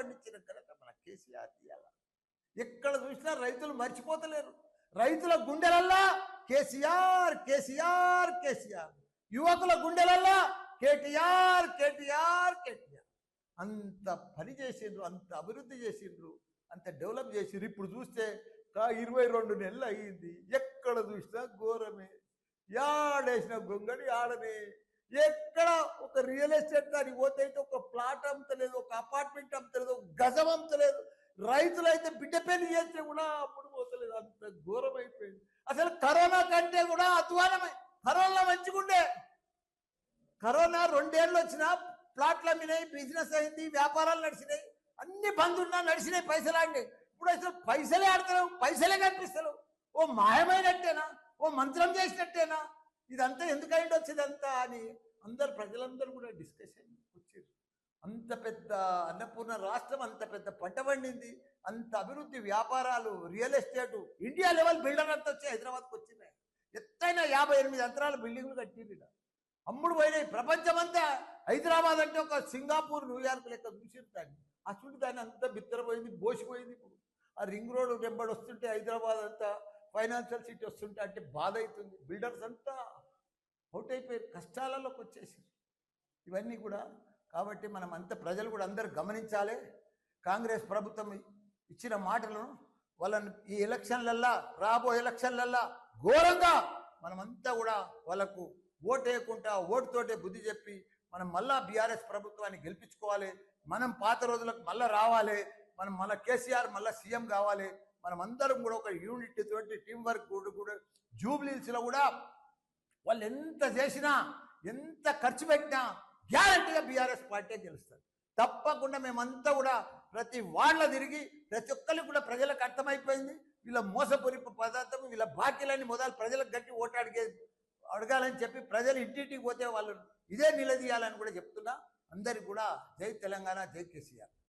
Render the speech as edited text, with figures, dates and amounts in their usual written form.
పండించిన ఘనత మన కేసీఆర్ తీయాల. ఎక్కడ చూసినా రైతులు మర్చిపోతలేరు. రైతుల గుండెలల్లా కేసీఆర్ కేసీఆర్ కేసీఆర్, యువకుల గుండెలల్లా కేటీఆర్ కేటీఆర్ కేటీఆర్. అంత పని చేసిండ్రు, అంత అభివృద్ధి చేసిండ్రు, అంత డెవలప్ చేసిండ్రు. ఇప్పుడు చూస్తే 22 నెలలు అయ్యింది, ఎక్కడ చూసినా ఘోరమే. యాడేసిన గొంగడి ఆడనే. ఎక్కడ ఒక రియల్ ఎస్టేట్ దానికి పోతే అయితే ఒక ప్లాట్ అమ్మతలేదు, ఒక అపార్ట్మెంట్ అమ్మతలేదు, ఒక గజం అమ్మతలేదు. రైతులైతే బిడ్డ పెళ్లి చేస్తే కూడా అప్పుడు పోతలేదు. అంత ఘోరం అయిపోయింది. అసలు కరోనా కంటే కూడా అధ్వానమై. కరోనా మంచిగుండే. కరోనా 2 ఏళ్ళు వచ్చినా ప్లాట్లు అమ్మినాయి, బిజినెస్ అయింది, వ్యాపారాలు నడిచినాయి, అన్ని బంద్ ఉన్నా నడిచినాయి, పైసలు ఆడినాయి. ఇప్పుడు అసలు పైసలే ఆడతలేవు, పైసలే కనిపిస్తలేవు. ఓ మాయమైనట్టేనా, ఓ మంత్రం చేసినట్టేనా, ఇదంతా ఎందుకైంది వచ్చిందంతా అని అందరు ప్రజలందరూ కూడా డిస్కషన్ వచ్చారు. అంత పెద్ద అన్నపూర్ణ రాష్ట్రం, అంత పెద్ద పంట పండింది, అంత అభివృద్ధి, వ్యాపారాలు, real estate, India level builder అంతా వచ్చి హైదరాబాద్కి వచ్చినాయి. ఎత్తైన 58 అంతరాల బిల్డింగ్లు కట్టింది. అమ్ముడు పోయినాయి. ప్రపంచమంతా హైదరాబాద్ అంటే ఒక సింగపూర్, న్యూయార్క్ లెక్క చూసింది దాన్ని. అసలు దాన్ని అంతా బిత్తరపోయింది, బోసిపోయింది. ఇప్పుడు ఆ రింగ్ రోడ్ వెంబడి వస్తుంటే హైదరాబాద్ అంతా ఫైనాన్షియల్ సిటీ వస్తుంటే అంటే బాధ అవుతుంది. బిల్డర్స్ అంతా అవుట్ అయిపోయారు, కష్టాలలోకి వచ్చేసారు. ఇవన్నీ కూడా కాబట్టి మనం అంతా ప్రజలు కూడా అందరూ గమనించాలి. కాంగ్రెస్ ప్రభుత్వం ఇచ్చిన మాటలను వాళ్ళని ఈ ఎలక్షన్లల్లా, రాబోయే ఎలక్షన్లల్లా ఘోరంగా మనమంతా కూడా వాళ్ళకు ఓటు వేయకుండా ఓటుతోటే బుద్ధి చెప్పి మనం మళ్ళా బీఆర్ఎస్ ప్రభుత్వాన్ని గెలిపించుకోవాలి. మనం పాత రోజులకు మళ్ళీ రావాలి. మనం మళ్ళీ కేసీఆర్ మళ్ళీ సీఎం కావాలి. మనం అందరం కూడా ఒక యూనిట్ తోటి టీం వర్క్ కూడా జూబ్లీహిల్స్లో కూడా వాళ్ళు ఎంత చేసినా, ఎంత ఖర్చు పెట్టినా గ్యారంటీగా బీఆర్ఎస్ పార్టీ గెలుస్తుంది. తప్పకుండా మేమంతా కూడా ప్రతి వాళ్ళ తిరిగి ప్రతి ఒక్కరికి కూడా ప్రజలకు అర్థమైపోయింది. వీళ్ళ మోసపూరిత పదార్థం, వీళ్ళ బాకీలని మొదలు ప్రజలకు గట్టి ఓటు అడగాలని చెప్పి ప్రజలు ఇంటింటికి పోతే వాళ్ళు ఇదే నిలదీయాలని కూడా చెప్తున్నా. అందరికి కూడా జై తెలంగాణ, జై కేసీఆర్.